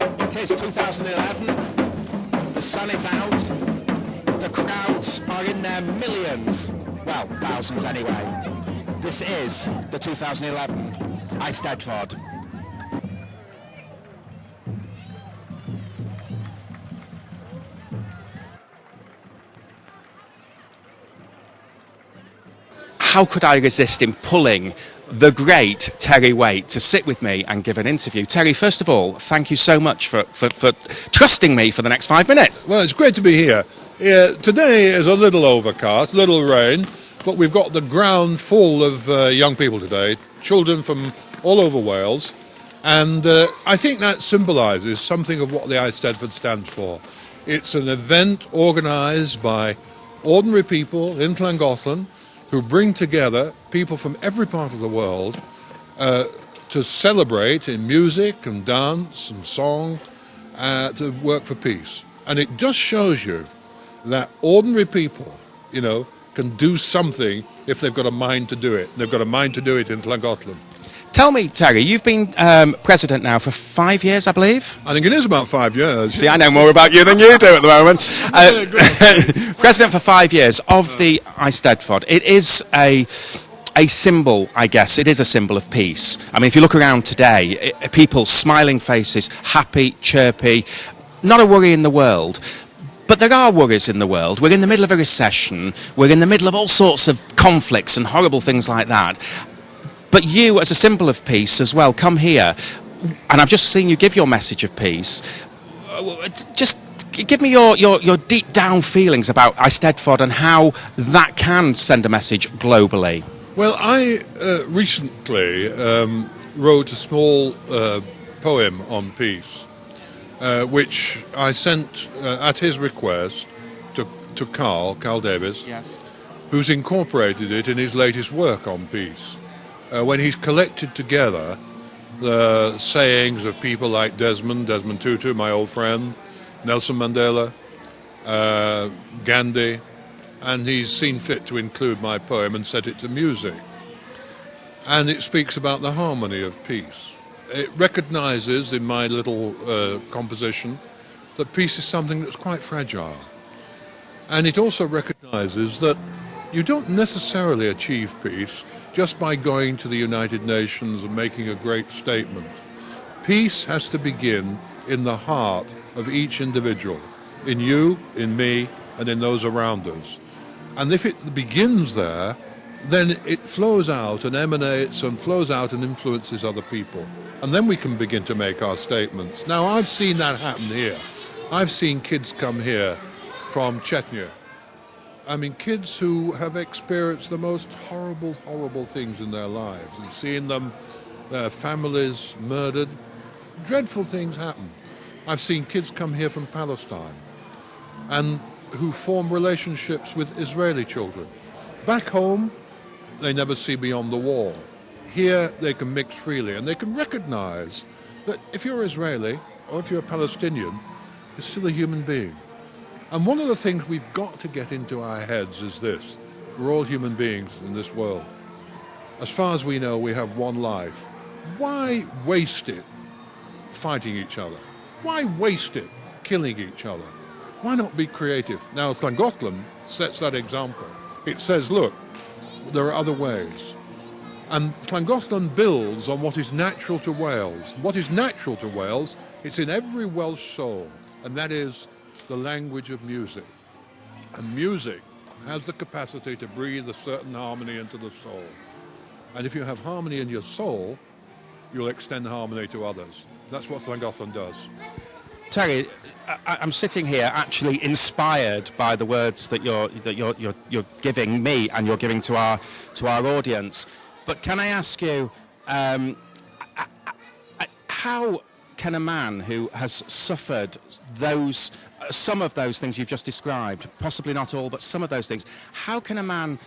It is 2011. The sun is out. The crowds are in their millions. Well, thousands anyway. This is the 2011 Eisteddfod. How could I resist in pulling the great Terry Waite to sit with me and give an interview? Terry, first of all, thank you so much for trusting me for the next 5 minutes. Well, it's great to be here. Today is a little overcast, little rain, but we've got the ground full of young people today, children from all over Wales, and I think that symbolises something of what the Eisteddfod stands for. It's an event organised by ordinary people in Llangollen who bring together people from every part of the world to celebrate in music and dance and song, to work for peace. And it just shows you that ordinary people, can do something if they've got a mind to do it. They've got a mind to do it in Llangollen. Tell me, Terry, you've been president now for 5 years, I believe? I think it is about 5 years. See, I know more about you than you do at the moment. President for 5 years of the Eisteddfod. It is a symbol, I guess. It is a symbol of peace. I mean, if you look around today, people, smiling faces, happy, chirpy, not a worry in the world. But there are worries in the world. We're in the middle of a recession. We're in the middle of all sorts of conflicts and horrible things like that. But you, as a symbol of peace as well, come here, and I've just seen you give your message of peace. Just give me your deep down feelings about Eisteddfod and how that can send a message globally. Well, I recently wrote a small poem on peace, which I sent at his request to Carl Davis, yes, who's incorporated it in his latest work on peace. When he's collected together the sayings of people like Desmond Tutu, my old friend, Nelson Mandela, Gandhi, and he's seen fit to include my poem and set it to music. And it speaks about the harmony of peace. It recognises in my little composition that peace is something that's quite fragile. And it also recognises that you don't necessarily achieve peace just by going to the United Nations and making a great statement. Peace has to begin in the heart of each individual, in you, in me, and in those around us. And if it begins there, then it flows out and emanates and flows out and influences other people. And then we can begin to make our statements. Now, I've seen that happen here. I've seen kids come here from Chechnya. I mean, kids who have experienced the most horrible, horrible things in their lives and seen their families murdered. Dreadful things happen. I've seen kids come here from Palestine and who form relationships with Israeli children. Back home, they never see beyond the wall. Here, they can mix freely and they can recognize that if you're Israeli or if you're Palestinian, you're still a human being. And one of the things we've got to get into our heads is this. We're all human beings in this world. As far as we know, we have one life. Why waste it fighting each other? Why waste it killing each other? Why not be creative? Now, Llangollen sets that example. It says, look, there are other ways. And Llangollen builds on what is natural to Wales. What is natural to Wales, it's in every Welsh soul, and that is the language of music. And music has the capacity to breathe a certain harmony into the soul. And if you have harmony in your soul, you'll extend harmony to others. That's what Llangollen does. Terry, I'm sitting here actually inspired by the words that you're giving me and you're giving to our audience. But can I ask you, how can a man who has suffered some of those things you've just described, possibly not all, but some of those things, how can a man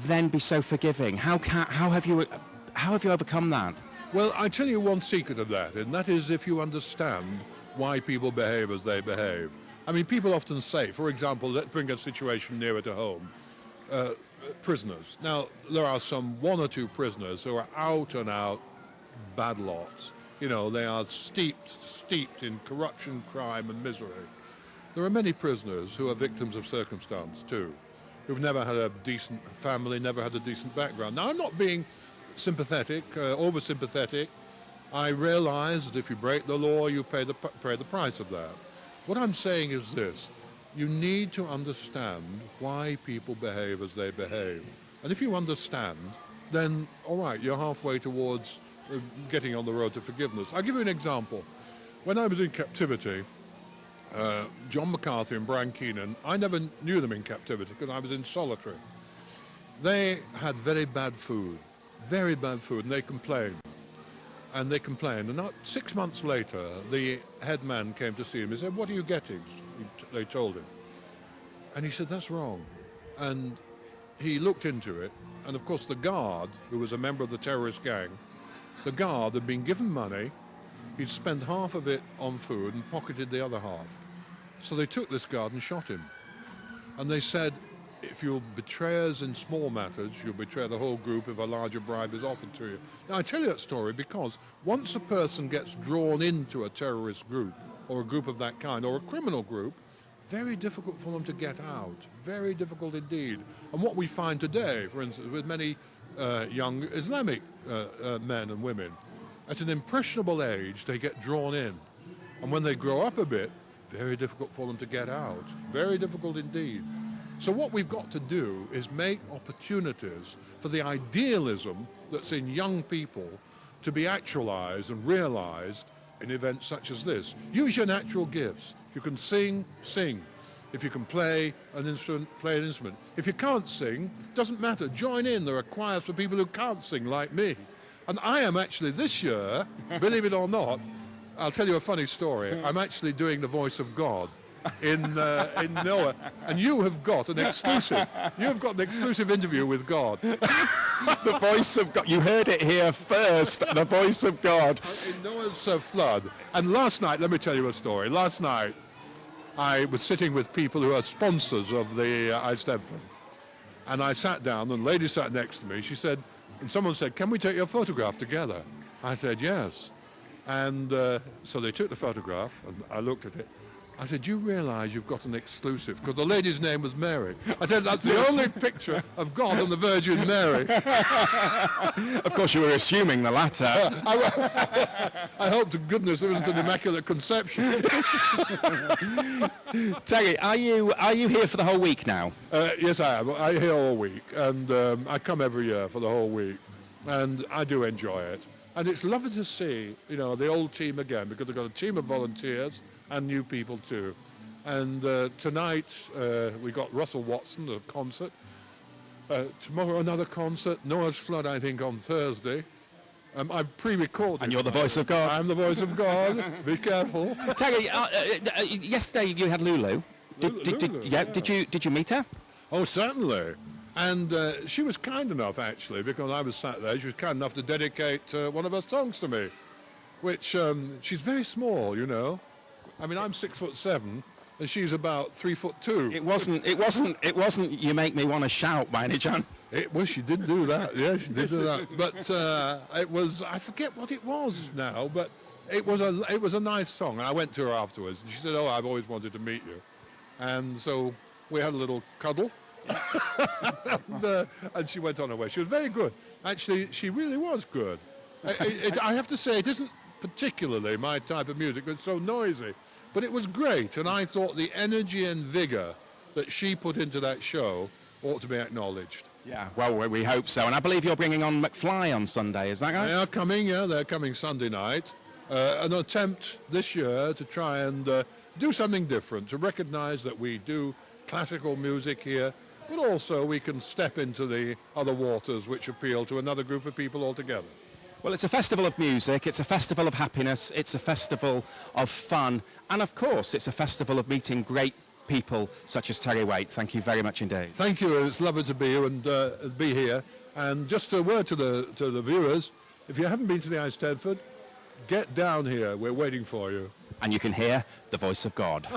then be so forgiving? How have you overcome that? Well, I tell you one secret of that, and that is if you understand why people behave as they behave. I mean, people often say, for example, let's bring a situation nearer to home, prisoners. Now, there are some one or two prisoners who are out and out bad lots. You know, they are steeped in corruption, crime and misery. There are many prisoners who are victims of circumstance too, who've never had a decent family, never had a decent background. Now, I'm not being sympathetic, over-sympathetic. I realise that if you break the law, you pay the price of that. What I'm saying is this. You need to understand why people behave as they behave. And if you understand, then, all right, you're halfway towards getting on the road to forgiveness. I'll give you an example. When I was in captivity, John McCarthy and Brian Keenan, I never knew them in captivity because I was in solitary. They had very bad food, and they complained. And now, 6 months later, the head man came to see him. He said, "What are you getting?" They told him. And he said, "That's wrong." And he looked into it. And of course, the guard, who was a member of the terrorist gang, the guard had been given money. He'd spent half of it on food and pocketed the other half. So they took this guard and shot him. And they said, if you'll betray us in small matters, you'll betray the whole group if a larger bribe is offered to you. Now, I tell you that story because once a person gets drawn into a terrorist group, or a group of that kind, or a criminal group, very difficult for them to get out. Very difficult indeed. And what we find today, for instance, with many young Islamic men and women, at an impressionable age, they get drawn in. And when they grow up a bit, very difficult for them to get out. Very difficult indeed. So what we've got to do is make opportunities for the idealism that's in young people to be actualized and realized in events such as this. Use your natural gifts. If you can sing, sing. If you can play an instrument, play an instrument. If you can't sing, doesn't matter. Join in. There are choirs for people who can't sing, like me. And I am actually this year, believe it or not, I'll tell you a funny story. I'm actually doing the voice of God in Noah, and you have got an exclusive. You have got an exclusive interview with God. The voice of God. You heard it here first. The voice of God In Noah's flood. And last night, let me tell you a story. Last night, I was sitting with people who are sponsors of the Eisteddfod, and I sat down, and a lady sat next to me. She said, and someone said, "Can we take your photograph together?" I said, "Yes." And so they took the photograph, and I looked at it. I said, "Do you realise you've got an exclusive?" Because the lady's name was Mary. I said, "That's the only picture of God and the Virgin Mary." Of course, you were assuming the latter. I hope to goodness there isn't an Immaculate Conception. Terry, are you here for the whole week now? Yes, I am. I'm here all week, and I come every year for the whole week, and I do enjoy it. And it's lovely to see, the old team again, because they've got a team of volunteers and new people too. And tonight we got Russell Watson, a concert. Tomorrow another concert. Noah's Flood, I think, on Thursday. I've pre-recorded. And you're the voice of God. I'm the voice of God. Be careful. Terry, yesterday you had Lulu. Did you meet her? Oh, certainly. And she was kind enough, actually, because I was sat there. She was kind enough to dedicate one of her songs to me, which she's very small, I mean, I'm 6'7", and she's about 3'2". It wasn't. You make me want to shout by any chance. Well, she did do that. Yeah, she did do that. But it was. I forget what it was now, but it was a nice song. And I went to her afterwards, and she said, "Oh, I've always wanted to meet you," and so we had a little cuddle. And she went on her way. She was very good. Actually, she really was good. I have to say, it isn't particularly my type of music. It's so noisy. But it was great, and I thought the energy and vigour that she put into that show ought to be acknowledged. Yeah, well, we hope so. And I believe you're bringing on McFly on Sunday, is that right? They're coming Sunday night. An attempt this year to try and do something different, to recognise that we do classical music here, but also we can step into the other waters which appeal to another group of people altogether. Well, it's a festival of music, it's a festival of happiness, it's a festival of fun, and of course it's a festival of meeting great people such as Terry Waite. Thank you very much indeed. Thank you, it's lovely to be here and be here. And just a word to the viewers, if you haven't been to the Eisteddfod, get down here, we're waiting for you. And you can hear the voice of God.